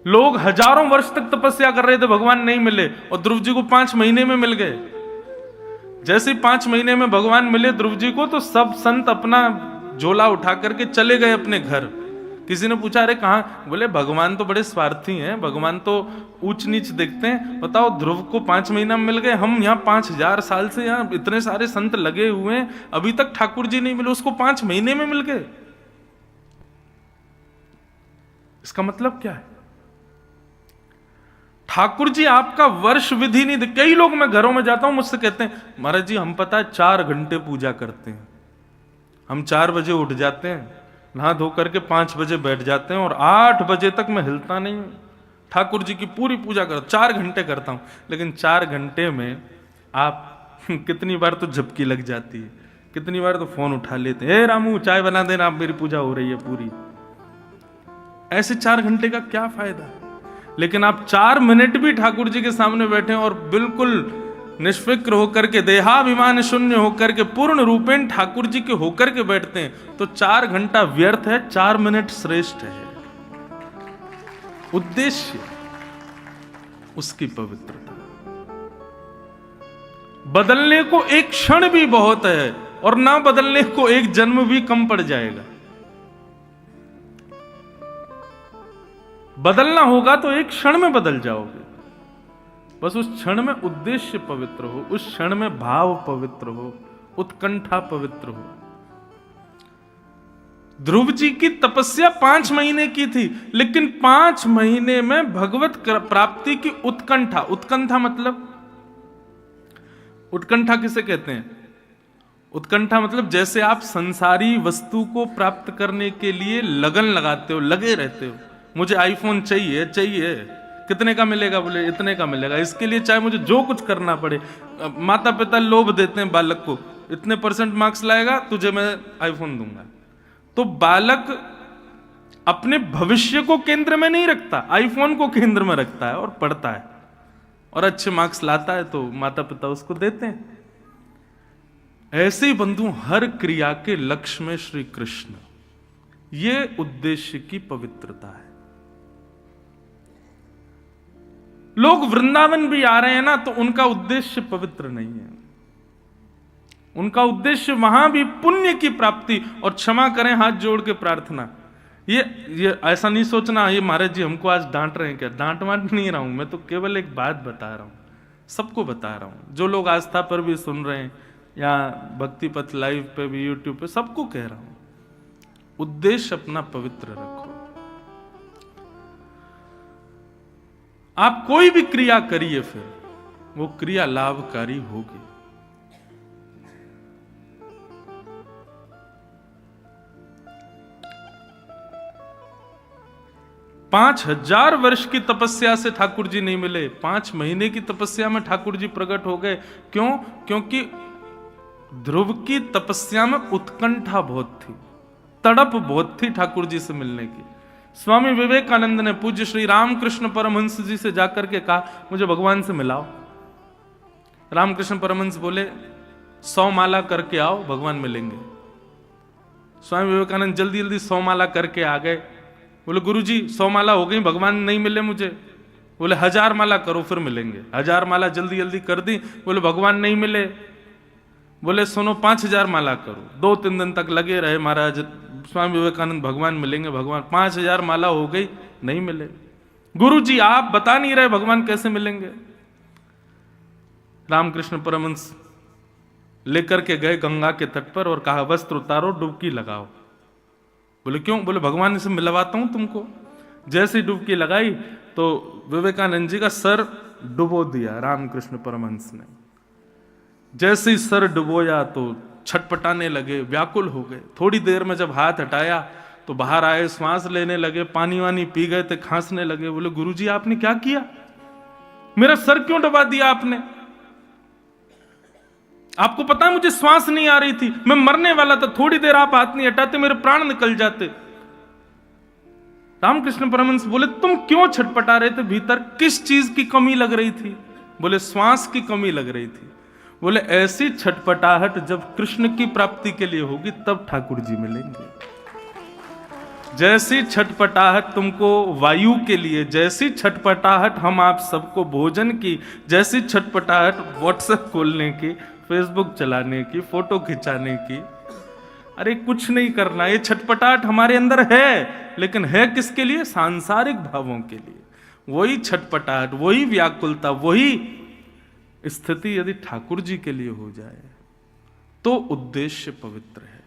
लोग हजारों वर्ष तक तपस्या कर रहे थे, भगवान नहीं मिले, और ध्रुव जी को 5 महीने में मिल गए। जैसे 5 महीने में भगवान मिले ध्रुव जी को, तो सब संत अपना झोला उठा करके चले गए अपने घर। किसी ने पूछा अरे कहाँ? बोले भगवान तो बड़े स्वार्थी हैं, भगवान तो ऊंच नीच देखते हैं। बताओ ध्रुव को 5 महीना में मिल गए, हम यहाँ 5000 साल से यहाँ इतने सारे संत लगे हुए हैं, अभी तक ठाकुर जी नहीं मिले, उसको 5 महीने में मिल गए। इसका मतलब क्या है? ठाकुर जी आपका वर्ष विधि नहीं। कई लोग, मैं घरों में जाता हूं, मुझसे कहते हैं महाराज जी हम पता है 4 घंटे पूजा करते हैं, हम 4 बजे उठ जाते हैं, नहा धो करके 5 बजे बैठ जाते हैं और 8 बजे तक मैं हिलता नहीं हूं, ठाकुर जी की पूरी पूजा कर 4 घंटे करता हूं। लेकिन 4 घंटे में आप कितनी बार तो झपकी लग जाती है, कितनी बार तो फोन उठा लेते हैं, रामू चाय बना देना, आप मेरी पूजा हो रही है पूरी। ऐसे 4 घंटे का क्या फायदा है? लेकिन आप 4 मिनट भी ठाकुर जी के सामने बैठे और बिल्कुल निष्फिक्र होकर के, देहाभिमान शून्य होकर के, पूर्ण रूपेण ठाकुर जी के होकर के बैठते हैं, तो 4 घंटा व्यर्थ है, 4 मिनट श्रेष्ठ है। उद्देश्य उसकी पवित्रता। बदलने को एक क्षण भी बहुत है, और ना बदलने को एक जन्म भी कम पड़ जाएगा। बदलना होगा तो एक क्षण में बदल जाओगे, बस उस क्षण में उद्देश्य पवित्र हो, उस क्षण में भाव पवित्र हो, उत्कंठा पवित्र हो। ध्रुव जी की तपस्या 5 महीने की थी, लेकिन 5 महीने में भगवत प्राप्ति की उत्कंठा। उत्कंठा मतलब, उत्कंठा किसे कहते हैं? उत्कंठा मतलब जैसे आप संसारी वस्तु को प्राप्त करने के लिए लगन लगाते हो, लगे रहते हो, मुझे आईफोन चाहिए चाहिए, कितने का मिलेगा? बोले इतने का मिलेगा, इसके लिए चाहे मुझे जो कुछ करना पड़े। माता पिता लोभ देते हैं बालक को, इतने % मार्क्स लाएगा तुझे मैं आईफोन दूंगा। तो बालक अपने भविष्य को केंद्र में नहीं रखता, आईफोन को केंद्र में रखता है और पढ़ता है, और अच्छे मार्क्स लाता है तो माता पिता उसको देते हैं। ऐसे ही बंधु हर क्रिया के लक्ष्य में श्री कृष्ण, ये उद्देश्य की पवित्रता है। लोग वृंदावन भी आ रहे हैं ना, तो उनका उद्देश्य पवित्र नहीं है। उनका उद्देश्य वहां भी पुण्य की प्राप्ति, और क्षमा करें हाथ जोड़ के प्रार्थना। ये ऐसा नहीं सोचना ये महाराज जी हमको आज डांट रहे हैं क्या। डांट वांट नहीं रहा हूं मैं, तो केवल एक बात बता रहा हूं, सबको बता रहा हूं, जो लोग आस्था पर भी सुन रहे हैं या भक्ति पथ लाइव पे भी, यूट्यूब पे, सबको कह रहा हूं, उद्देश्य अपना पवित्र रखो। आप कोई भी क्रिया करिए, फिर वो क्रिया लाभकारी होगी। पांच 5000 वर्ष की तपस्या से ठाकुर जी नहीं मिले, 5 महीने की तपस्या में ठाकुर जी प्रकट हो गए। क्यों? क्योंकि ध्रुव की तपस्या में उत्कंठा बहुत थी, तड़प बहुत थी ठाकुर जी से मिलने की। स्वामी विवेकानंद ने पूज्य श्री रामकृष्ण परमहंस जी से जाकर के कहा मुझे भगवान से मिलाओ। रामकृष्ण परमहंस बोले 100 माला करके आओ, भगवान मिलेंगे। स्वामी विवेकानंद जल्दी जल्दी 100 माला करके आ गए। बोले गुरुजी 100 माला हो गई, भगवान नहीं मिले मुझे। बोले 1000 माला करो फिर मिलेंगे। 1000 माला जल्दी जल्दी कर दी, बोले भगवान नहीं मिले। बोले सुनो 5000 माला करो। 2-3 दिन तक लगे रहे महाराज, स्वामी विवेकानंद भगवान मिलेंगे भगवान। 5000 माला हो गई, नहीं मिले। गुरुजी आप बता नहीं रहे भगवान कैसे मिलेंगे। रामकृष्ण परमहंस लेकर के गए गंगा के तट पर और कहा वस्त्र उतारो, डुबकी लगाओ। बोले क्यों? बोले भगवान से मिलवाता हूं तुमको। जैसे डुबकी लगाई तो विवेकानंद जी का सर डुबो दिया रामकृष्ण परमहंस ने। जैसे ही सर डुबोया तो छटपटाने लगे, व्याकुल हो गए। थोड़ी देर में जब हाथ हटाया तो बाहर आए, श्वास लेने लगे, पानी वानी पी गए थे, खांसने लगे। बोले गुरुजी आपने क्या किया? मेरा सर क्यों डुबा दिया आपने? आपको पता है मुझे श्वास नहीं आ रही थी, मैं मरने वाला था। थोड़ी देर आप हाथ नहीं हटाते मेरे प्राण निकल जाते। रामकृष्ण परमहंस बोले तुम क्यों छटपटा रहे थे भीतर? किस चीज की कमी लग रही थी? बोले श्वास की कमी लग रही थी। बोले ऐसी छटपटाहट जब कृष्ण की प्राप्ति के लिए होगी तब ठाकुर जी मिलेंगे। जैसी छटपटाहट तुमको वायु के लिए, जैसी छटपटाहट हम आप सबको भोजन की, जैसी छटपटाहट व्हाट्सएप खोलने की, फेसबुक चलाने की, फोटो खिंचाने की, अरे कुछ नहीं करना। ये छटपटाहट हमारे अंदर है, लेकिन है किसके लिए? सांसारिक भावों के लिए। वही छटपटाहट, वही व्याकुलता, वही स्थिति यदि ठाकुर जी के लिए हो जाए तो उद्देश्य पवित्र है।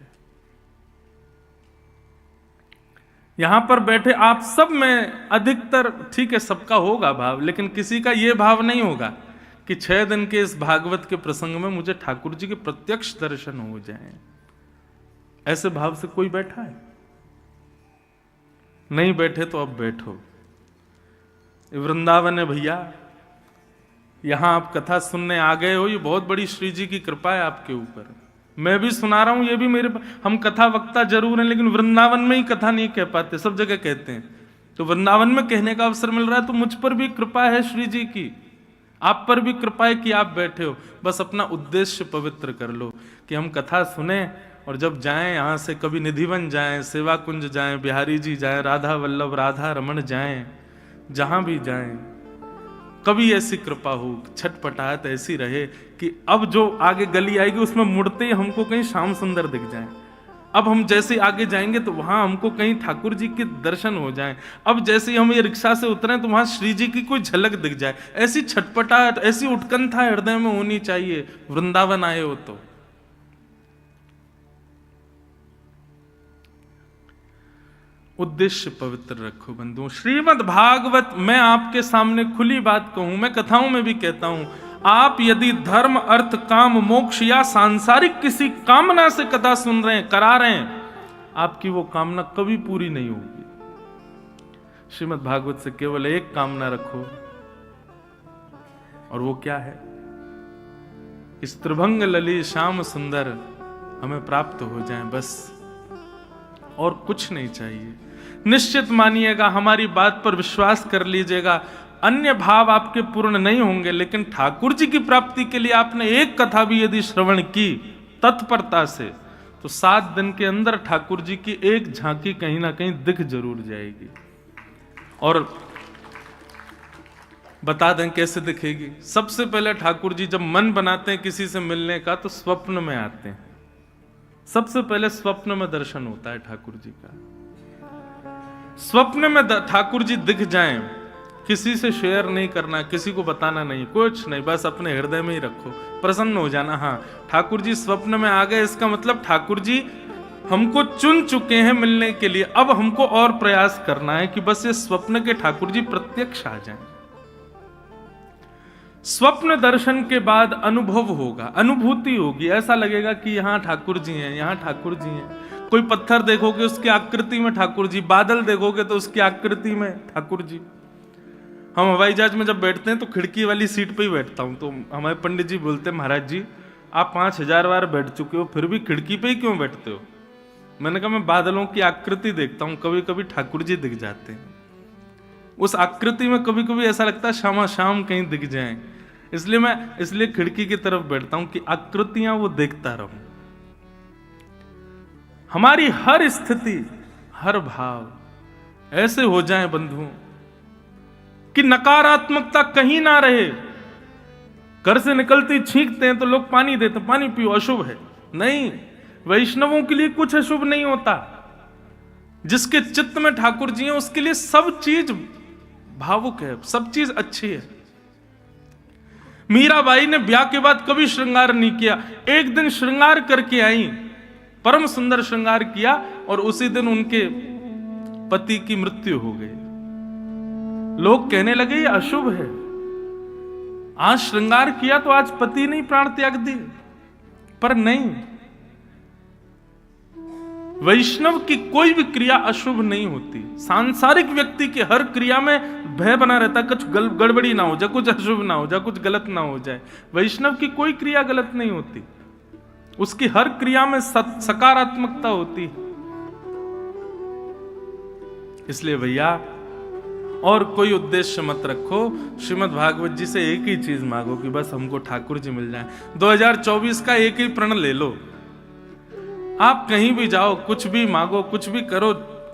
यहां पर बैठे आप सब में अधिकतर, ठीक है सबका होगा भाव, लेकिन किसी का यह भाव नहीं होगा कि 6 दिन के इस भागवत के प्रसंग में मुझे ठाकुर जी के प्रत्यक्ष दर्शन हो जाएं। ऐसे भाव से कोई बैठा है? नहीं बैठे तो अब बैठो। वृंदावन है भैया, यहां आप कथा सुनने आ गए हो, ये बहुत बड़ी श्री जी की कृपा है आपके ऊपर। मैं भी सुना रहा हूं, ये भी मेरे, हम कथा वक्ता जरूर हैं, लेकिन वृंदावन में ही कथा नहीं कह पाते, सब जगह कहते हैं। तो वृंदावन में कहने का अवसर मिल रहा है, तो मुझ पर भी कृपा है श्री जी की, आप पर भी कृपा है कि आप बैठे हो। बस अपना उद्देश्य पवित्र कर लो कि हम कथा सुने, और जब जाएं यहां से, कभी निधिवन जाएं, सेवा कुंज जाएं, बिहारी जी जाएं, राधा वल्लभ, राधा रमण जाएं, जहां भी जाएं, कभी ऐसी कृपा हो, छटपटाहट ऐसी रहे कि अब जो आगे गली आएगी उसमें मुड़ते ही हमको कहीं श्याम सुंदर दिख जाए। अब हम जैसे आगे जाएंगे तो वहां हमको कहीं ठाकुर जी के दर्शन हो जाएं। अब जैसे ही हम ये रिक्शा से उतरें तो वहां श्री जी की कोई झलक दिख जाए। ऐसी छटपटाहट, ऐसी उत्कंठा हृदय में होनी चाहिए वृंदावन आए हो तो। उद्देश्य पवित्र रखो बंधुओं। श्रीमद् भागवत, मैं आपके सामने खुली बात कहूं, मैं कथाओं में भी कहता हूं, आप यदि धर्म, अर्थ, काम, मोक्ष या सांसारिक किसी कामना से कथा सुन रहे हैं, करा रहे हैं, आपकी वो कामना कभी पूरी नहीं होगी। श्रीमद् भागवत से केवल एक कामना रखो, और वो क्या है? इस त्रिभंग ललित श्याम सुंदर हमें प्राप्त हो जाए, बस, और कुछ नहीं चाहिए। निश्चित मानिएगा, हमारी बात पर विश्वास कर लीजिएगा, अन्य भाव आपके पूर्ण नहीं होंगे, लेकिन ठाकुर जी की प्राप्ति के लिए आपने एक कथा भी यदि श्रवण की तत्परता से, तो 7 दिन के अंदर ठाकुर जी की एक झांकी कहीं ना कहीं दिख जरूर जाएगी। और बता दें कैसे दिखेगी। सबसे पहले ठाकुर जी जब मन बनाते हैं किसी से मिलने का, तो स्वप्न में आते हैं। सबसे पहले स्वप्न में दर्शन होता है ठाकुर जी का। स्वप्न में ठाकुर जी दिख जाएं, किसी से शेयर नहीं करना, किसी को बताना नहीं, कुछ नहीं, बस अपने हृदय में ही रखो, प्रसन्न हो जाना। हाँ, ठाकुर जी स्वप्न में आ गए, इसका मतलब ठाकुर जी हमको चुन चुके हैं मिलने के लिए। अब हमको और प्रयास करना है कि बस ये स्वप्न के ठाकुर जी प्रत्यक्ष आ जाएं। स्वप्न दर्शन के बाद अनुभव होगा, अनुभूति होगी, ऐसा लगेगा कि यहां ठाकुर जी हैं, यहां ठाकुर जी हैं। कोई पत्थर देखोगे उसकी आकृति में ठाकुर जी, बादल देखोगे तो उसकी आकृति में ठाकुर जी। हम हवाई जहाज में जब बैठते हैं तो खिड़की वाली सीट पे ही बैठता हूं, तो हमारे पंडित जी बोलते हैं, महाराज जी आप 5000 बार बैठ चुके हो, फिर भी खिड़की पे ही क्यों बैठते हो? मैंने कहा मैं बादलों की आकृति देखता हूं, कभी कभी ठाकुर जी दिख जाते हैं। उस आकृति में कभी कभी ऐसा लगता है शाम शाम कहीं दिख जाएं, इसलिए खिड़की की तरफ बैठता हूं कि आकृतियां वो देखता रहूं। हमारी हर स्थिति, हर भाव ऐसे हो जाएं बंधुओं कि नकारात्मकता कहीं ना रहे। घर से निकलते छींकते हैं तो लोग पानी देते, पानी पियो, अशुभ है। नहीं, वैष्णवों के लिए कुछ अशुभ नहीं होता। जिसके चित्त में ठाकुर जी हैं उसके लिए सब चीज भावुक है, सब चीज अच्छी है। मीराबाई ने ब्याह के बाद कभी श्रृंगार नहीं किया, एक दिन श्रृंगार करके आई, परम सुंदर श्रृंगार किया, और उसी दिन उनके पति की मृत्यु हो गई। लोग कहने लगे ये अशुभ है, आज श्रृंगार किया तो आज पति नहीं प्राण त्याग दिए। पर नहीं, वैष्णव की कोई भी क्रिया अशुभ नहीं होती। सांसारिक व्यक्ति की हर क्रिया में भय बना रहता, कुछ गड़बड़ी ना हो जाए, कुछ अशुभ ना हो जाए, कुछ गलत ना हो जाए। वैष्णव की कोई क्रिया गलत नहीं होती, उसकी हर क्रिया में सकारात्मकता होती। इसलिए भैया और कोई उद्देश्य मत रखो, श्रीमद् भागवत जी से एक ही चीज मांगो कि बस हमको ठाकुर जी मिल जाए। 2024 का एक ही प्रण ले लो, आप कहीं भी जाओ, कुछ भी मांगो, कुछ भी करो,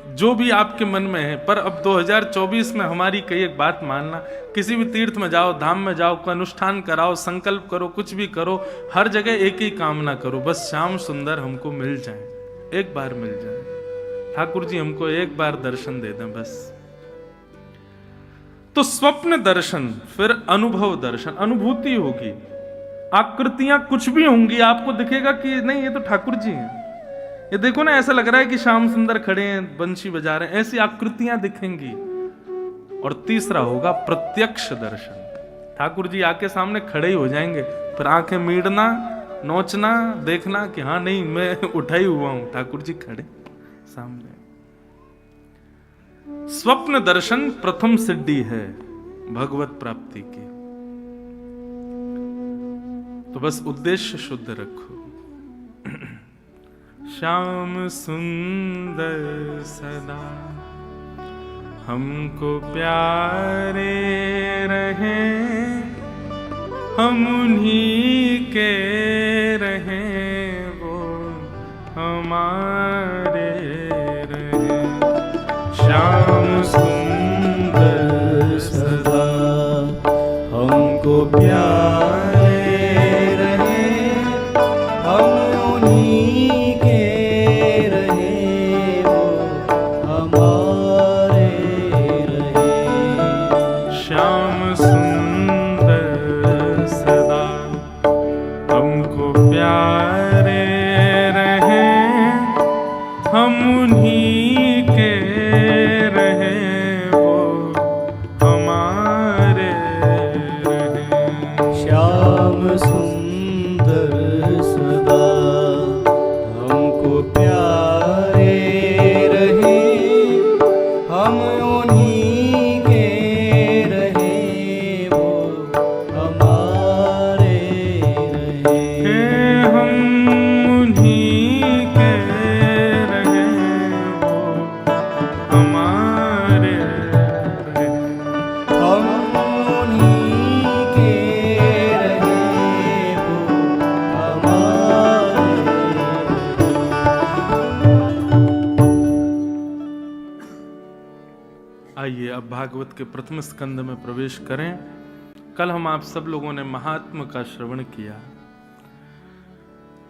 जो भी आपके मन में है। पर अब 2024 में हमारी कई एक बात मानना, किसी भी तीर्थ में जाओ, धाम में जाओ, कोई अनुष्ठान कराओ, संकल्प करो, कुछ भी करो, हर जगह एक ही कामना करो, बस श्याम सुंदर हमको मिल जाए, एक बार मिल जाए, ठाकुर जी हमको एक बार दर्शन दे दें बस। तो स्वप्न दर्शन, फिर अनुभव दर्शन, अनुभूति होगी, आकृतियां कुछ भी होंगी, आपको दिखेगा कि नहीं ये तो ठाकुर जी हैं, ये देखो ना ऐसा लग रहा है कि श्याम सुंदर खड़े हैं, बंशी बजा रहे हैं, ऐसी आकृतियां दिखेंगी। और तीसरा होगा प्रत्यक्ष दर्शन, ठाकुर जी आके सामने खड़े ही हो जाएंगे, फिर आंखें मीड़ना, नोचना, देखना कि हाँ नहीं मैं उठा ही हुआ हूं, ठाकुर जी खड़े सामने। स्वप्न दर्शन प्रथम सिद्धि है भगवत प्राप्ति की। तो बस उद्देश्य शुद्ध रखो। श्याम सुंदर सदा हमको प्यारे रहें, हम उन्हीं के रहें, वो हमारे रहें। श्याम सुंदर सदा हमको प्यारे रहें, हम उन्हीं के रहें, वो हमारे रहें। श्याम सुंदर सदा हमको प्यारे रहें, हम उन्हीं के रहें, वो हमारे रहें। श्याम सुंदर सदा हमको प्यारे रहें, हम उन्हीं के रहें, वो हमारे रहें। हम उन्हीं के रहें, वो हमारे रहें। हम उन्हीं के रहें, वो हमारे रहें। आइए अब भागवत के प्रथम स्कंद में प्रवेश करें। कल हम आप सब लोगों ने महात्म का श्रवण किया।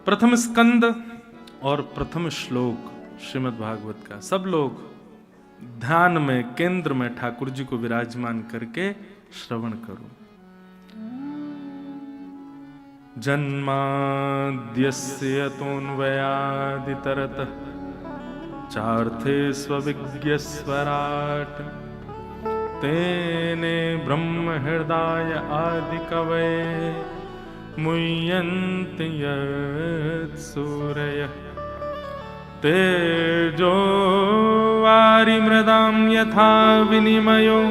प्रथम स्कंद और प्रथम श्लोक श्रीमद् भागवत का सब लोग ध्यान में, केंद्र में ठाकुर जी को विराजमान करके श्रवण करो। जन्माद्यस्य यतोऽन्वयादितरतः चार्थे स्वविज्ञस्वराट्, तेने ब्रह्म हृदय आदिकवये मुह्यन्ति यत्सूरयः। तेजो वारिमृदां यथा विनिमयो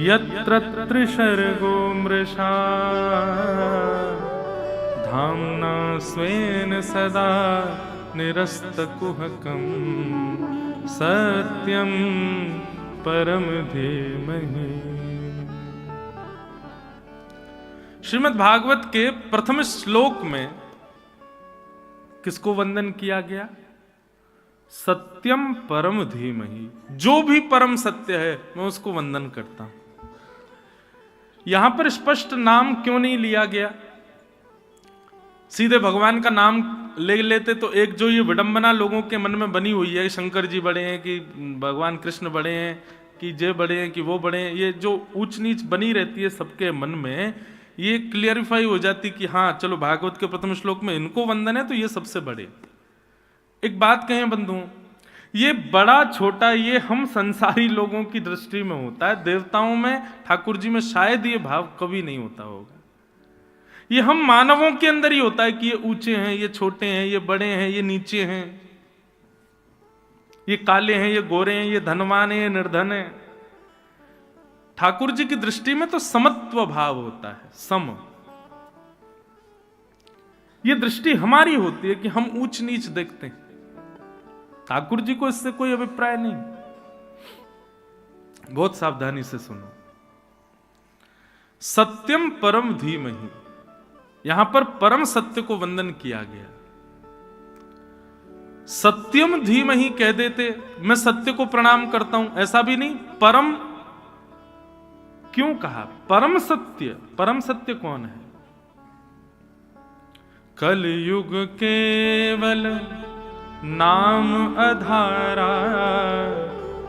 यत्र त्रिसर्गो मृषा, धाम्ना स्वेन सदा निरस्तकुहकं सत्यं परम धीमहि। श्रीमद् भागवत के प्रथम श्लोक में किसको वंदन किया गया? सत्यम परम धीमहि, जो भी परम सत्य है मैं उसको वंदन करता हूं। यहां पर स्पष्ट नाम क्यों नहीं लिया गया? सीधे भगवान का नाम ले लेते तो एक जो ये विडंबना लोगों के मन में बनी हुई है, शंकर जी बड़े हैं कि भगवान कृष्ण बड़े हैं कि जे बड़े हैं कि वो बड़े हैं, ये जो ऊंच नीच बनी रहती है सबके मन में, ये क्लियरिफाई हो जाती कि हाँ चलो भागवत के प्रथम श्लोक में इनको वंदन है तो ये सबसे बड़े। एक बात कहें बंधुओं, ये बड़ा छोटा ये हम संसारी लोगों की दृष्टि में होता है, देवताओं में, ठाकुर जी में शायद ये भाव कभी नहीं होता होगा। ये हम मानवों के अंदर ही होता है कि ये ऊंचे हैं, ये छोटे हैं, ये बड़े हैं, ये नीचे हैं, ये काले हैं, ये गोरे हैं, ये धनवान हैं, ये निर्धन हैं। ठाकुर जी की दृष्टि में तो समत्व भाव होता है, सम। ये दृष्टि हमारी होती है कि हम ऊंच नीच देखते हैं। ठाकुर जी को इससे कोई अभिप्राय नहीं। बहुत सावधानी से सुनो। सत्यम परम धीमहि, यहां पर परम सत्य को वंदन किया गया। सत्यम धीमहि कह देते, मैं सत्य को प्रणाम करता हूं, ऐसा भी नहीं। परम क्यों कहा? परम सत्य कौन है? कलयुग केवल नाम आधारा,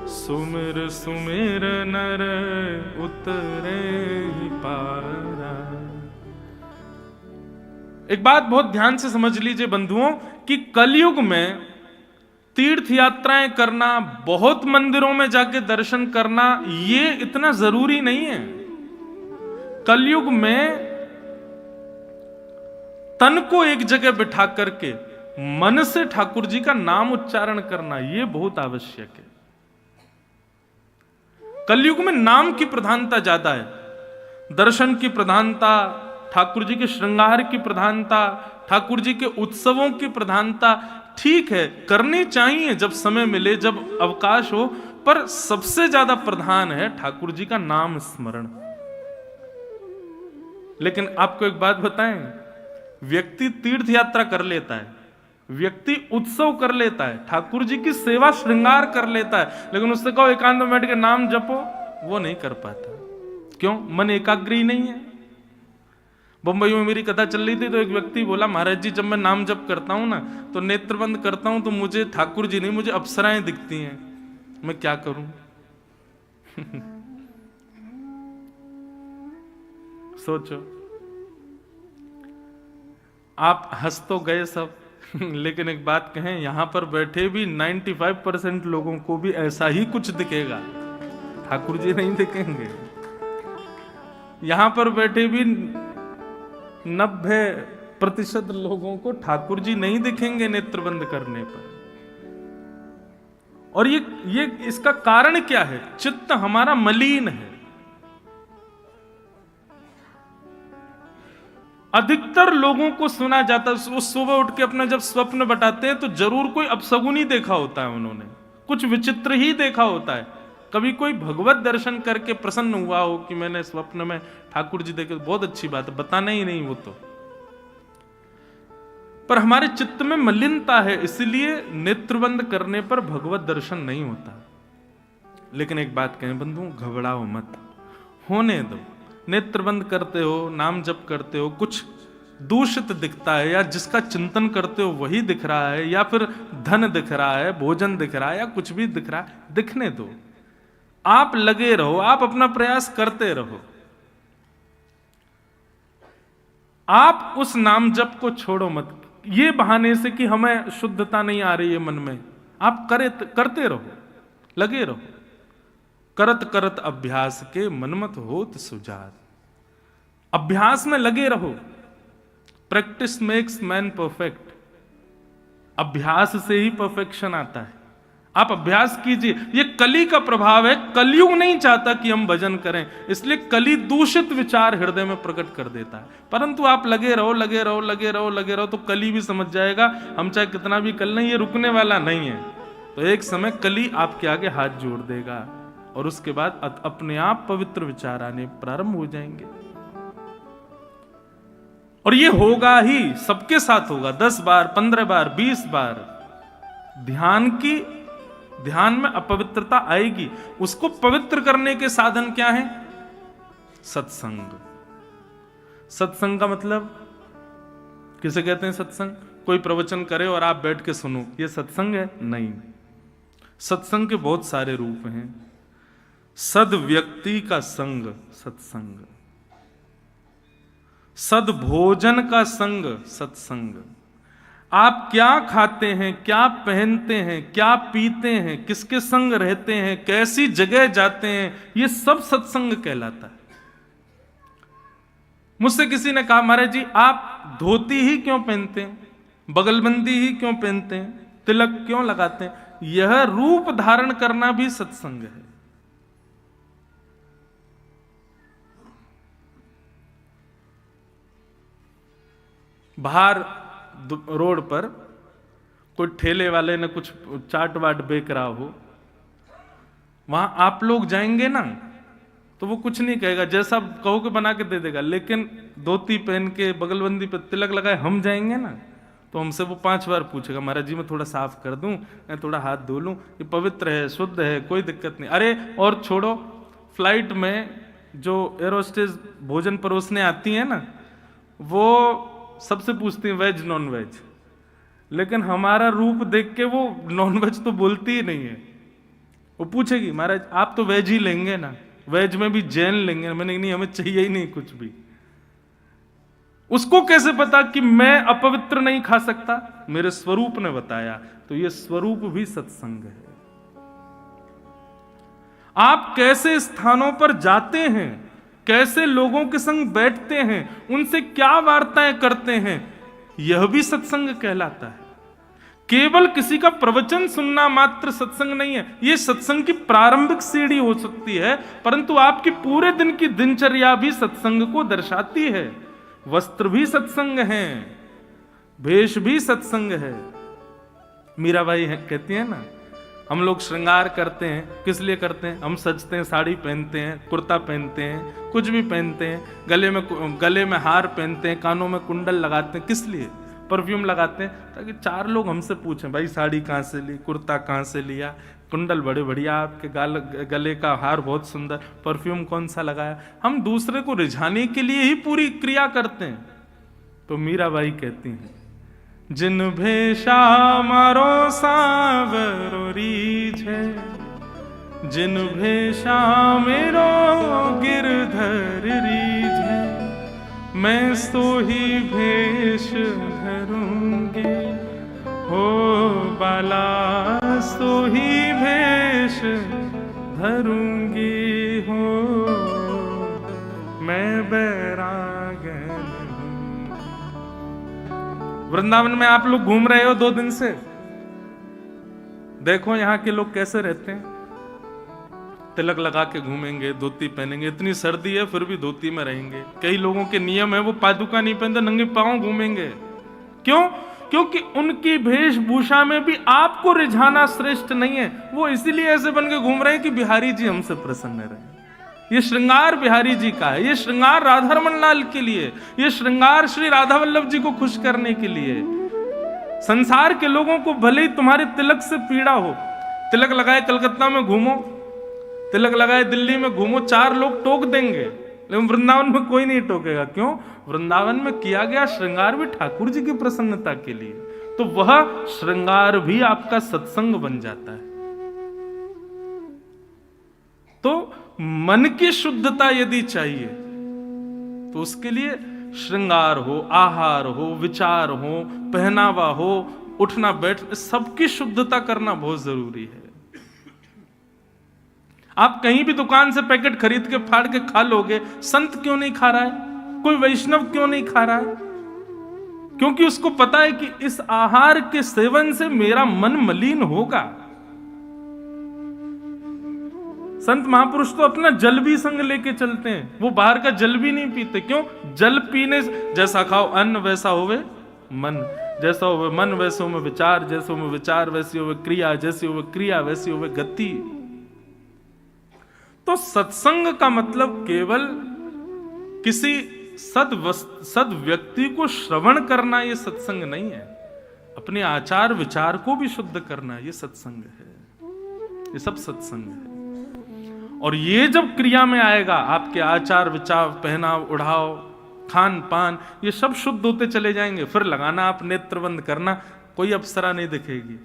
सुमिर सुमिर नर उतरे ही पारा। एक बात बहुत ध्यान से समझ लीजिए बंधुओं कि कलयुग में तीर्थ यात्राएं करना, बहुत मंदिरों में जाके दर्शन करना, ये इतना जरूरी नहीं है। कलयुग में तन को एक जगह बिठा करके मन से ठाकुर जी का नाम उच्चारण करना, यह बहुत आवश्यक है। कलयुग में नाम की प्रधानता ज्यादा है, दर्शन की प्रधानता, ठाकुर जी के श्रृंगार की प्रधानता, ठाकुर जी के उत्सवों की प्रधानता ठीक है, करनी चाहिए जब समय मिले, जब अवकाश हो, पर सबसे ज्यादा प्रधान है ठाकुर जी का नाम स्मरण। लेकिन आपको एक बात बताएं, व्यक्ति तीर्थ यात्रा कर लेता है, व्यक्ति उत्सव कर लेता है, ठाकुर जी की सेवा श्रृंगार कर लेता है, लेकिन उससे कहो एकांत में बैठ के नाम जपो, वो नहीं कर पाता। क्यों? मन एकाग्र ही नहीं है। बंबई में मेरी कथा चल रही थी तो एक व्यक्ति बोला, महाराज जी जब मैं नाम जप करता हूं ना तो नेत्र बंद करता हूं तो मुझे ठाकुर जी नहीं, मुझे अप्सराएं दिखती हैं, मैं क्या करूं? सोचो, आप हंस तो गए सब, लेकिन एक बात कहें, यहां पर बैठे भी 95% लोगों को भी ऐसा ही कुछ दिखेगा, ठाकुर जी नहीं दिखेंगे। यहां पर बैठे भी 90% लोगों को ठाकुर जी नहीं दिखेंगे नेत्र बंद करने पर। और ये इसका कारण क्या है? चित्त हमारा मलिन है। अधिकतर लोगों को सुना जाता है, वो सुबह उठ के अपना जब स्वप्न बताते हैं तो जरूर कोई अपशगुन ही देखा होता है, उन्होंने कुछ विचित्र ही देखा होता है। कभी कोई भगवत दर्शन करके प्रसन्न हुआ हो कि मैंने स्वप्न में ठाकुर जी देखे, बहुत अच्छी बात है, बताना ही नहीं वो तो। पर हमारे चित्त में मलिनता है, इसलिए नेत्रबंद करने पर भगवत दर्शन नहीं होता। लेकिन एक बात कहें बंधु, घबराओ मत, होने दो। नेत्र बंद करते हो, नाम जप करते हो, कुछ दूषित दिखता है या जिसका चिंतन करते हो वही दिख रहा है, या फिर धन दिख रहा है, भोजन दिख रहा है, या कुछ भी दिख रहा है, दिखने दो। आप लगे रहो, आप अपना प्रयास करते रहो। आप उस नाम जप को छोड़ो मत, ये बहाने से कि हमें शुद्धता नहीं आ रही है मन में। आप करते रहो, लगे रहो। करत करत अभ्यास के मनमत होत सुजात। अभ्यास में लगे रहो। Practice makes man perfect. अभ्यास से ही परफेक्शन आता है। आप अभ्यास कीजिए। ये कली का प्रभाव है। कलयुग नहीं चाहता कि हम भजन करें, इसलिए कली दूषित विचार हृदय में प्रकट कर देता है। परंतु आप लगे रहो, लगे रहो, लगे रहो, लगे रहो, तो कली भी समझ जाएगा हम चाहे कितना भी कर लें, ये रुकने वाला नहीं है। तो एक समय कली आपके आगे हाथ जोड़ देगा और उसके बाद अपने आप पवित्र विचार आने प्रारंभ हो जाएंगे। और ये होगा ही, सबके साथ होगा। 10 बार, 15 बार, 20 बार ध्यान में अपवित्रता आएगी। उसको पवित्र करने के साधन क्या है? सत्संग। सत्संग का मतलब किसे कहते हैं? सत्संग कोई प्रवचन करे और आप बैठ के सुनो, ये सत्संग है? नहीं। सत्संग के बहुत सारे रूप हैं। सद व्यक्ति का संग सत्संग, सद भोजन का संग सत्संग। आप क्या खाते हैं, क्या पहनते हैं, क्या पीते हैं, किसके संग रहते हैं, कैसी जगह जाते हैं, ये सब सत्संग कहलाता है। मुझसे किसी ने कहा, महाराज जी आप धोती ही क्यों पहनते हैं, बगलबंदी ही क्यों पहनते हैं, तिलक क्यों लगाते हैं? यह रूप धारण करना भी सत्संग है। बाहर रोड पर कोई ठेले वाले ने कुछ चाट वाट बेच रहा हो, वहां आप लोग जाएंगे ना तो वो कुछ नहीं कहेगा, जैसा कहो के बना के दे देगा। लेकिन धोती पहन के बगलबंदी पे तिलक लगाए हम जाएंगे ना, तो हमसे वो 5 बार पूछेगा, महाराज जी मैं थोड़ा साफ कर दूं, मैं थोड़ा हाथ धो लूं, ये पवित्र है, शुद्ध है, कोई दिक्कत नहीं। अरे और छोड़ो, फ्लाइट में जो एरोस्टेज भोजन परोसने आती है ना, वो सबसे पूछती है वेज नॉन वेज, लेकिन हमारा रूप देख के वो नॉन वेज तो बोलती ही नहीं है। वो पूछेगी महाराज आप तो वेज ही लेंगे ना, वेज में भी जैन लेंगे। मैंने नहीं, हमें चाहिए ही नहीं कुछ भी। उसको कैसे पता कि मैं अपवित्र नहीं खा सकता? मेरे स्वरूप ने बताया। तो ये स्वरूप भी सत्संग है। आप कैसे स्थानों पर जाते हैं, कैसे लोगों के संग बैठते हैं, उनसे क्या वार्ताएं करते हैं, यह भी सत्संग कहलाता है। केवल किसी का प्रवचन सुनना मात्र सत्संग नहीं है। यह सत्संग की प्रारंभिक सीढ़ी हो सकती है, परंतु आपकी पूरे दिन की दिनचर्या भी सत्संग को दर्शाती है। वस्त्र भी सत्संग है, वेश भी सत्संग है। मीराबाई कहती है ना, हम लोग श्रृंगार करते हैं, किस लिए करते हैं? हम सजते हैं, साड़ी पहनते हैं, कुर्ता पहनते हैं, कुछ भी पहनते हैं, गले में हार पहनते हैं, कानों में कुंडल लगाते हैं, किस लिए? परफ्यूम लगाते हैं ताकि 4 लोग हमसे पूछें भाई साड़ी कहाँ से ली, कुर्ता कहाँ से लिया, कुंडल बड़े बढ़िया, आपके गले का हार बहुत सुंदर, परफ्यूम कौन सा लगाया। हम दूसरे को रिझाने के लिए ही पूरी क्रिया करते हैं। तो मीराबाई कहती हैं, जिन भेषा मारो सावरो रीझे, जिन भेषा मेरो गिरधर रीझे, मैं सो ही भेष धरूंगी, हो बाला सो ही भेष धरूंगी, हो मैं बैरागन हूं। वृंदावन में आप लोग घूम रहे हो 2 दिन से, देखो यहां के लोग कैसे रहते हैं। तिलक लगा के घूमेंगे, धोती पहनेंगे, इतनी सर्दी है फिर भी धोती में रहेंगे। कई लोगों के नियम है वो पादुका नहीं पहनते, नंगे पांव घूमेंगे। क्यों? क्योंकि उनकी वेशभूषा में भी आपको रिझाना श्रेष्ठ नहीं है। वो इसीलिए ऐसे बन के घूम रहे हैं कि बिहारी जी हमसे प्रसन्न रहे। ये श्रृंगार बिहारी जी का है, ये श्रृंगार राधारमण लाल के लिए, ये श्रृंगार श्री राधा वल्लभ जी को खुश करने के लिए। संसार के लोगों को भले ही तुम्हारे तिलक से पीड़ा हो, तिलक लगाए कलकत्ता में घूमो, तिलक लगाए दिल्ली में घूमो, 4 लोग टोक देंगे, लेकिन वृंदावन में कोई नहीं टोकेगा। क्यों? वृंदावन में किया गया श्रृंगार भी ठाकुर जी की प्रसन्नता के लिए। तो वह श्रृंगार भी आपका सत्संग बन जाता है। तो मन की शुद्धता यदि चाहिए तो उसके लिए श्रृंगार हो, आहार हो, विचार हो, पहनावा हो, उठना बैठ, सबकी शुद्धता करना बहुत जरूरी है। आप कहीं भी दुकान से पैकेट खरीद के फाड़ के खा लोगे, संत क्यों नहीं खा रहा है? कोई वैष्णव क्यों नहीं खा रहा है? क्योंकि उसको पता है कि इस आहार के सेवन से मेरा मन मलिन होगा। संत महापुरुष तो अपना जल भी संग लेके चलते हैं, वो बाहर का जल भी नहीं पीते। क्यों? जल पीने से, जैसा खाओ अन्न वैसा होवे मन, जैसा होवे मन वैसे होवे विचार, जैसे होवे विचार वैसी होवे क्रिया, जैसी होवे क्रिया वैसी होवे गति। तो सत्संग का मतलब केवल किसी सद व्यक्ति को श्रवण करना ये सत्संग नहीं है, अपने आचार विचार को भी शुद्ध करना ये सत्संग है। ये सब सत्संग है। और ये जब क्रिया में आएगा, आपके आचार विचार, पहनाव उड़ाव, खान पान, ये सब शुद्ध होते चले जाएंगे। फिर लगाना आप नेत्र बंद करना, कोई अप्सरा नहीं दिखेगी।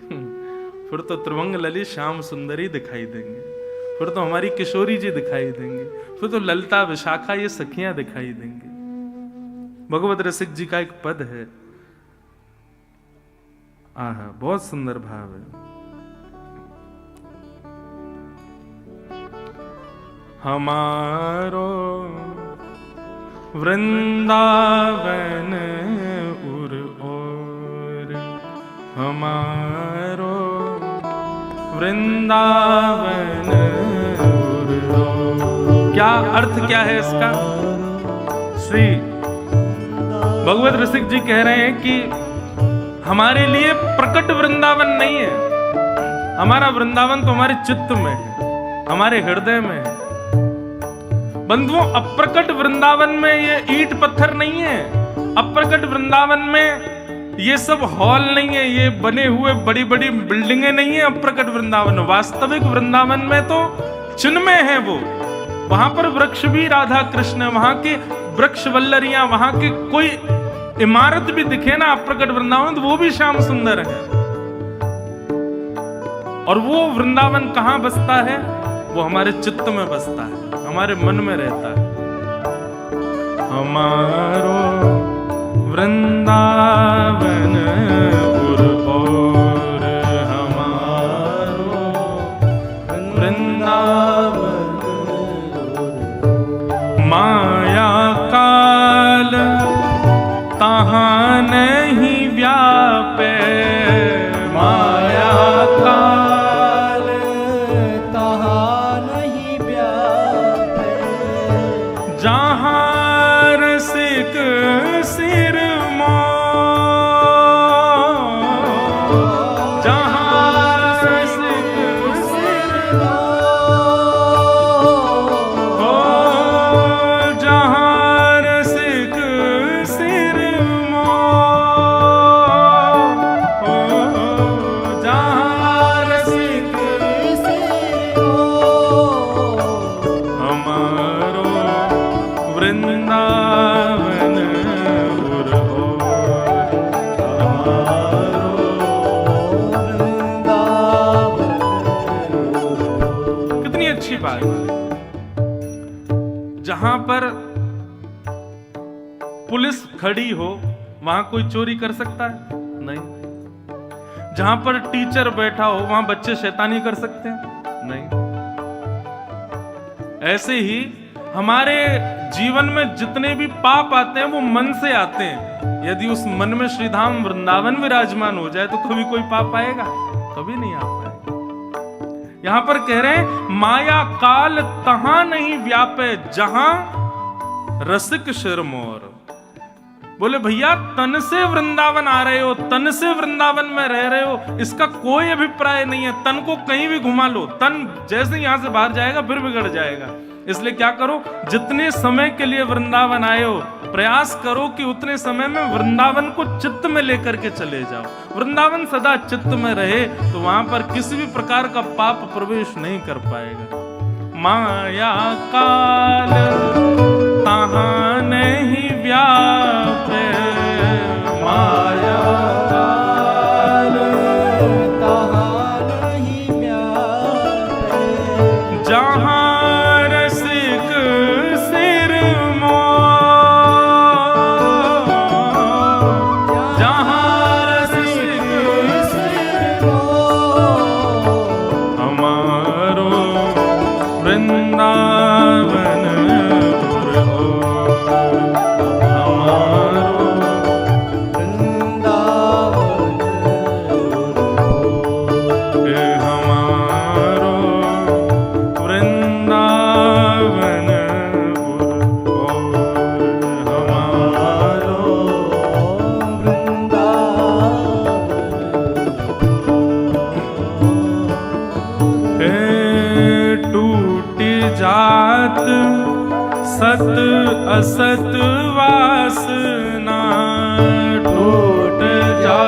फिर तो त्रिभंग ललित श्याम सुंदरी दिखाई देंगे, फिर तो हमारी किशोरी जी दिखाई देंगे, फिर तो ललिता विशाखा ये सखियां दिखाई देंगी। भगवत रसिक जी का एक पद है, आहा बहुत सुंदर भाव है। हमारो वृंदावन उर और, हमारो वृंदावन उर और। क्या अर्थ क्या है इसका? श्री भगवत रसिक जी कह रहे हैं कि हमारे लिए प्रकट वृंदावन नहीं है, हमारा वृंदावन तो हमारे चित्त में है, हमारे हृदय में है। बंधुओं, अप्रकट वृंदावन में ये ईंट पत्थर नहीं है, अप्रकट वृंदावन में ये सब हॉल नहीं है, ये बने हुए बड़ी बड़ी बिल्डिंगें नहीं है अप्रकट वृंदावन। वास्तविक वृंदावन में तो चिन्मय है वो। वहां पर वृक्ष भी राधा कृष्ण, वहां के वृक्ष वल्लरियां, वहां के कोई इमारत भी दिखे ना अप्रकट वृंदावन, तो वो भी श्याम सुंदर है। और वो वृंदावन कहां बसता है? वो हमारे चित्त में बसता है, हमारे मन में रहता है। हमारो वृंदावन और हमारो वृंदावन, माया काल तहाँ नहीं व्यापे, माया काल तहाँ नहीं व्यापे, जहाँ रसिक सिर जहां पर पुलिस खड़ी हो वहां कोई चोरी कर सकता है? नहीं। जहां पर टीचर बैठा हो वहां बच्चे शैतानी कर सकते हैं? नहीं। ऐसे ही हमारे जीवन में जितने भी पाप आते हैं वो मन से आते हैं। यदि उस मन में श्रीधाम वृंदावन विराजमान हो जाए तो कभी कोई पाप आएगा? कभी नहीं आ पाएगा। यहां पर कह रहे हैं माया काल तहां नहीं व्यापे, जहां रसिक शिरमोर। बोले भैया तन से वृंदावन आ रहे हो, तन से वृंदावन में रह रहे हो, इसका कोई अभिप्राय नहीं है। तन को कहीं भी घुमा लो, तन जैसे यहां से बाहर जाएगा फिर बिगड़ जाएगा। इसलिए क्या करो, जितने समय के लिए वृंदावन आए हो प्रयास करो कि उतने समय में वृंदावन को चित्त में लेकर के चले जाओ। वृंदावन सदा चित्त में रहे तो वहां पर किसी भी प्रकार का पाप प्रवेश नहीं कर पाएगा। माया काल तहां नहीं व्यापे, माया काल तहाँ नहीं व्यापे, जहां रसिक सिर सत असत वासना टूट जा